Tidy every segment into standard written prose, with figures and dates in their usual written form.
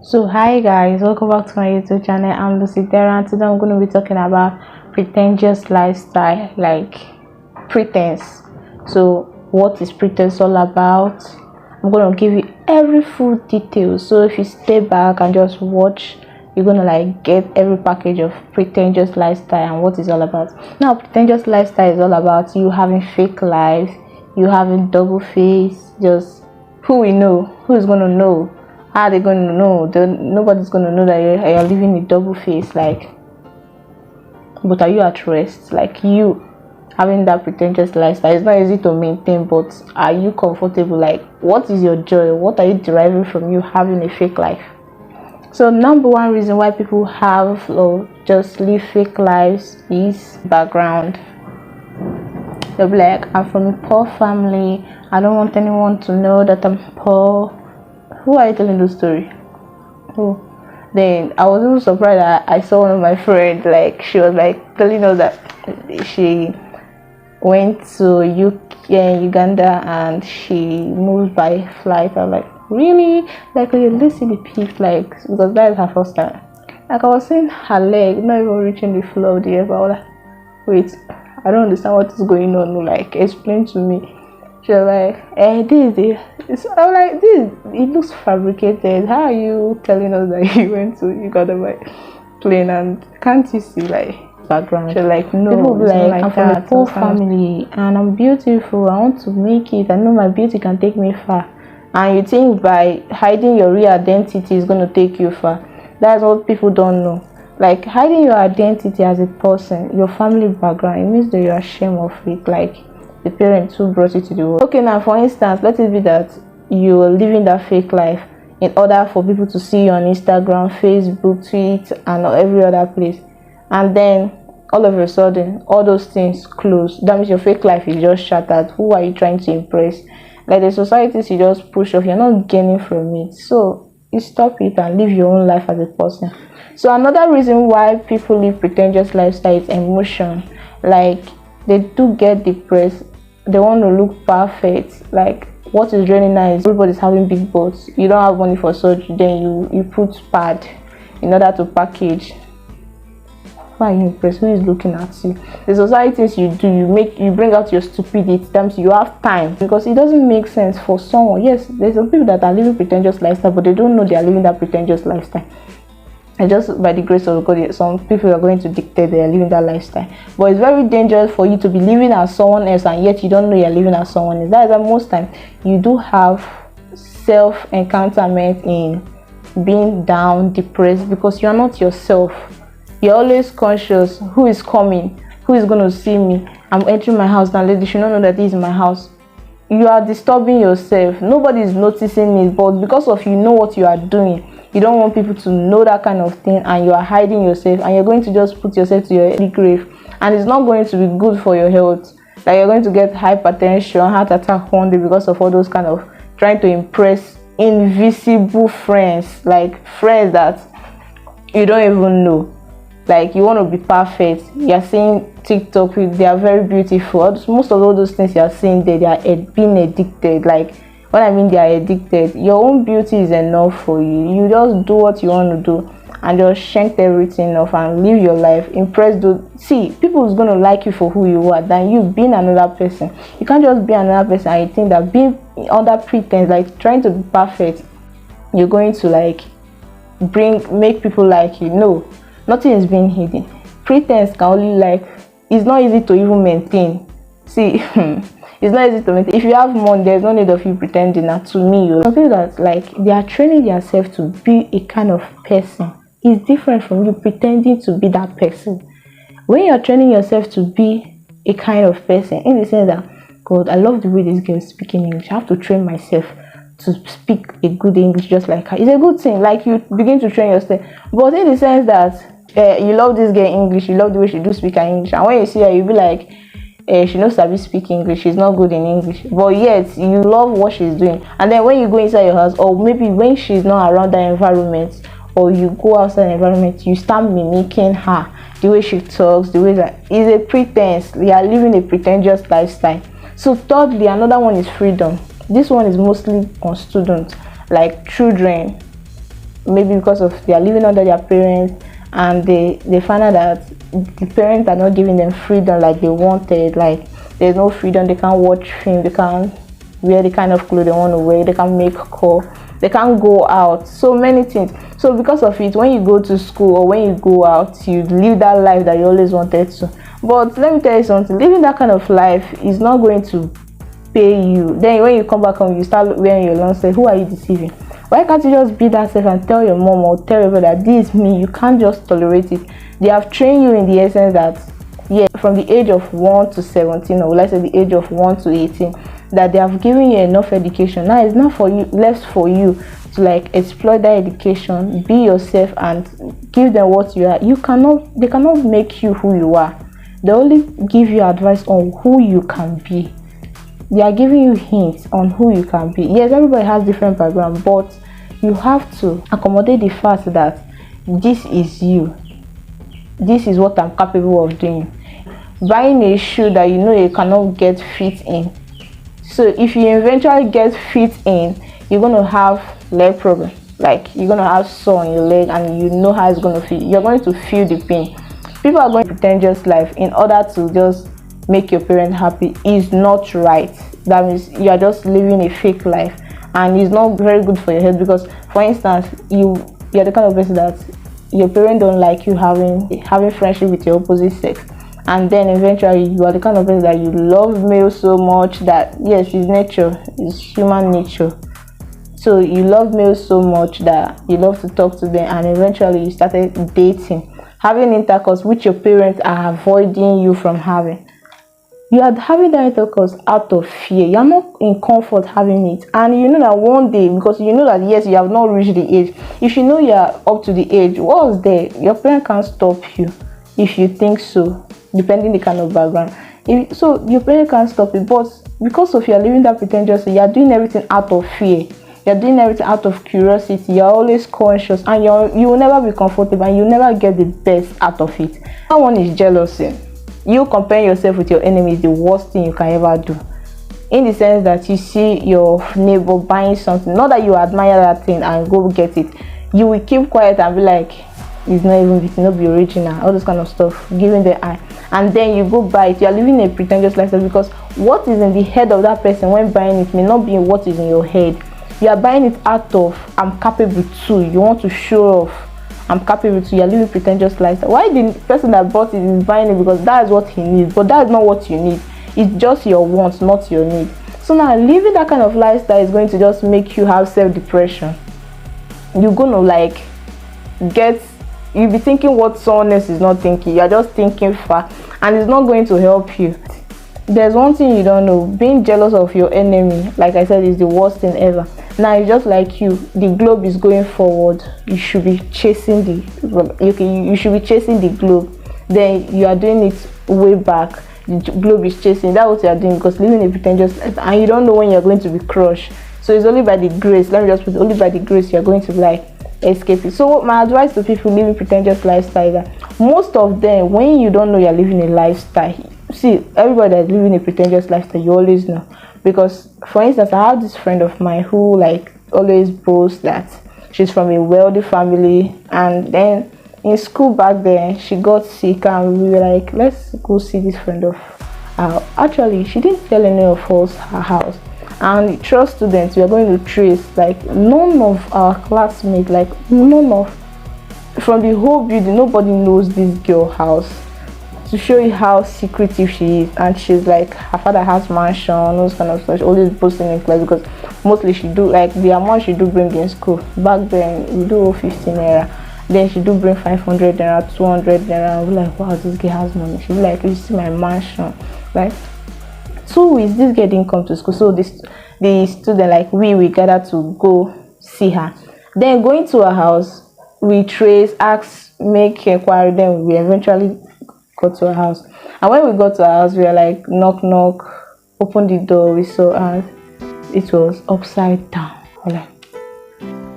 So hi guys, welcome back to my YouTube channel. I'm Dera, and today I'm going to be talking about pretentious lifestyle, like pretense. So what is pretense all about? I'm going to give you every full detail. So if you stay back and just watch, you're going to like get every package of pretentious lifestyle and what it's all about. Now pretentious lifestyle is all about you having fake life, you having double face. Just who we know, who is going to know, how are they going to know? Nobody's going to know that you're living a double face. Like, but are you at rest? Like, you having that pretentious lifestyle, it's not easy to maintain, but are you comfortable? Like, what is your joy? What are you deriving from you having a fake life? So number one reason why people have or just live fake lives is background. They'll be like, I'm from a poor family, I don't want anyone to know that I'm poor. Who are you telling the story? Oh, then I was even surprised that I saw one of my friends, like, she was like telling us that she went to Uganda and she moved by flight. I'm like, really? Like, let's see the peak, like, because that is her first time. Like, I was seeing her leg not even reaching the floor of the air, but I was like, wait, I don't understand what is going on. Like, explain to me. She was like, this is it. I'm like, this, it looks fabricated. How are you telling us that you went to Uganda by plane and can't you see like background? She's like, no, people be like, I'm from a poor family and I'm beautiful. I want to make it. I know my beauty can take me far. And you think by hiding your real identity is going to take you far. That's what people don't know. Like, hiding your identity as a person, your family background, it means that you're ashamed of it. Like, the parents who brought you to the world. Okay, now for instance, let it be that you're living that fake life in order for people to see you on Instagram, Facebook, Twitter, and every other place, and then all of a sudden all those things close. That means your fake life is just shattered. Who are you trying to impress? Like, the societies you just push off, you're not gaining from it. So you stop it and live your own life as a person. So another reason why people live pretentious lifestyle is emotion. Like, they do get depressed. They want to look perfect. Like, what is really nice, everybody's having big butts. You don't have money for surgery, then you put pad in order to package. Why are you impressed? Who is looking at you? The societies you do, you bring out your stupidity. Times you have time, because it doesn't make sense for someone. Yes, there's some people that are living pretentious lifestyle, but they don't know they are living that pretentious lifestyle. And just by the grace of God, some people are going to dictate they are living that lifestyle. But it's very dangerous for you to be living as someone else and yet you don't know you're living as someone else. That is that most times you do have self-encounterment in being down, depressed, because you're not yourself. You're always conscious, who is coming, who is going to see me. I'm entering my house now, lady should not know that this is my house. You are disturbing yourself. Nobody is noticing it, but because of you know what you are doing, you don't want people to know that kind of thing, and you are hiding yourself, and you're going to just put yourself to your early grave, and it's not going to be good for your health. Like, you're going to get hypertension, heart attack one day because of all those kind of trying to impress invisible friends, like friends that you don't even know. Like, you want to be perfect. You're seeing TikTok, they are very beautiful. Most of all those things you're seeing there, they are being addicted. Like, when I mean they are addicted, your own beauty is enough for you. You just do what you want to do and just shank everything off and live your life. Impress those. See, people is going to like you for who you are than you being another person. You can't just be another person and you think that being under pretense, like trying to be perfect, you're going to like make people like you. No, nothing is being hidden. Pretense can only, like, it's not easy to even maintain. See, it's not easy to maintain. If you have money, there's no need of you pretending. That to me, something that like they are training themselves to be a kind of person is different from you pretending to be that person. When you're training yourself to be a kind of person, in the sense that, God, I love the way this girl is speaking English, I have to train myself to speak a good English just like her. It's a good thing. Like, you begin to train yourself, but in the sense that you love this girl English, you love the way she do speak her English, and when you see her, you'll be like, she knows how to speak English, she's not good in English, but yet you love what she's doing. And then when you go inside your house, or maybe when she's not around that environment, or you go outside the environment, you start mimicking her, the way she talks, the way that is a pretense. You are living a pretentious lifestyle. So thirdly, another one is freedom. This one is mostly on students, like children. maybe because of they are living under their parents, and they find out that the parents are not giving them freedom like they wanted. Like there's no freedom, they can't watch film, they can't wear the kind of clothes they want to wear, they can't make call, they can't go out, so many things. So because of it, when you go to school or when you go out, you live that life that you always wanted to. But let me tell you something, living that kind of life is not going to pay you. Then when you come back home, you start wearing your long sleeve. Who are you deceiving? Why can't you just be that self and tell your mom or tell your brother that this is me? You can't just tolerate it. They have trained you in the essence that, yeah, from the age of 1 to 17, or let's say the age of 1 to 18, that they have given you enough education. Now it's not for you, left for you to like exploit that education, be yourself and give them what you are. They cannot make you who you are. They only give you advice on who you can be. They are giving you hints on who you can be. Yes, everybody has different background, but you have to accommodate the fact that this is you. This is what I'm capable of doing. Buying a shoe that you know you cannot get fit in. So if you eventually get fit in, you're gonna have leg problem. Like you're gonna have sore on your leg, and you know how it's gonna feel. You're going to feel the pain. People are going to pretentious life in order to just make your parents happy. Is not right. That means you are just living a fake life, and it's not very good for your health. Because for instance, you're the kind of person that your parents don't like you having friendship with your opposite sex, and then eventually you are the kind of person that you love males so much that, yes, it's nature, it's human nature. So you love males so much that you love to talk to them, and eventually you started dating, having intercourse which your parents are avoiding you from having. You are having that intercourse out of fear. You are not in comfort having it, and you know that one day, because you know that yes, you have not reached the age. If you know you are up to the age, what's there? Your parents can't stop you if you think so, depending the kind of background. So your parents can't stop it, but because of you are living that pretentious, you are doing everything out of fear. You're doing everything out of curiosity. You're always conscious, and you will never be comfortable, and you never get the best out of it. That one is jealousy. You comparing yourself with your enemy is the worst thing you can ever do, in the sense that you see your neighbor buying something, not that you admire that thing and go get it. You will keep quiet and be like, it's not be original, all this kind of stuff, giving the eye, and then you go buy it. You are living a pretentious lifestyle, because what is in the head of that person when buying it may not be what is in your head. You are buying it out of I'm capable to. You want to show off. I'm capable to. You are living pretentious lifestyle. Why the person that bought it is buying it? Because that is what he needs, but that is not what you need. It's just your wants, not your need. So now living that kind of lifestyle is going to just make you have self-depression. You're gonna you'll be thinking what someone else is not thinking. You're just thinking far, and it's not going to help you. There's one thing you don't know: being jealous of your enemy, like I said, is the worst thing ever. Now it's just like you, the globe is going forward, you should be chasing you should be chasing the globe. Then you are doing it way back, the globe is chasing. That's what you are doing, because living a pretentious life, and you don't know when you're going to be crushed. So it's only by the grace, let me just put it, only by the grace you're going to escape it. So my advice to people living pretentious lifestyle is that most of them, when you don't know you're living a lifestyle, see, everybody that's living a pretentious lifestyle, you always know. Because for instance, I have this friend of mine who always boasts that she's from a wealthy family, and then in school back then she got sick, and we were like, let's go see this friend of ours. Actually, she didn't tell any of us her house, and trust students, we are going to trace none of our classmates, from the whole building, nobody knows this girl's house. To show you how secretive she is, and she's her father has mansion, those kind of stuff, always boasting in class, because mostly she do the amount she do bring in school. Back then we do 15 naira, then she do bring 500 naira, 200 naira. We're like, wow, this girl has money. She's like, you see my mansion, right? 2 weeks this girl didn't come to school, so the student we gather to go see her. Then going to her house, we trace, ask, make inquiry, then we eventually got to her house. And when we got to her house, we were like, knock knock, open the door. We saw, and it was upside down.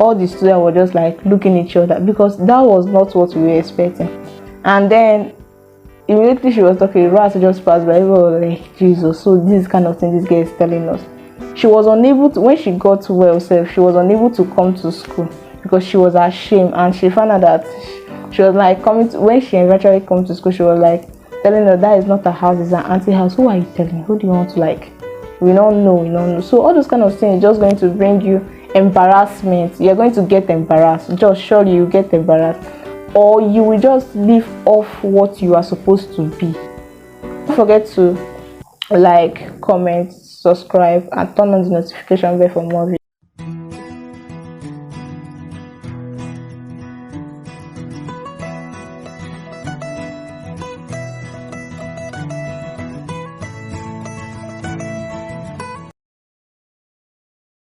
All the students were just looking at each other, because that was not what we were expecting. And then immediately she was talking, rats just passed by. We were like, Jesus, so this kind of thing this girl is telling us. She was unable to, when she got well herself, she was unable to come to school. because she was ashamed, and she found out that she was like coming to, when she eventually come to school, she was like telling her that is not her house, it's her auntie house. Who are you telling? Who do you want to like? We don't know. So all those kind of things is just going to bring you embarrassment. You're going to get embarrassed. Just surely you get embarrassed, or you will just leave off what you are supposed to be. Don't forget to like, comment, subscribe, and turn on the notification bell for more videos.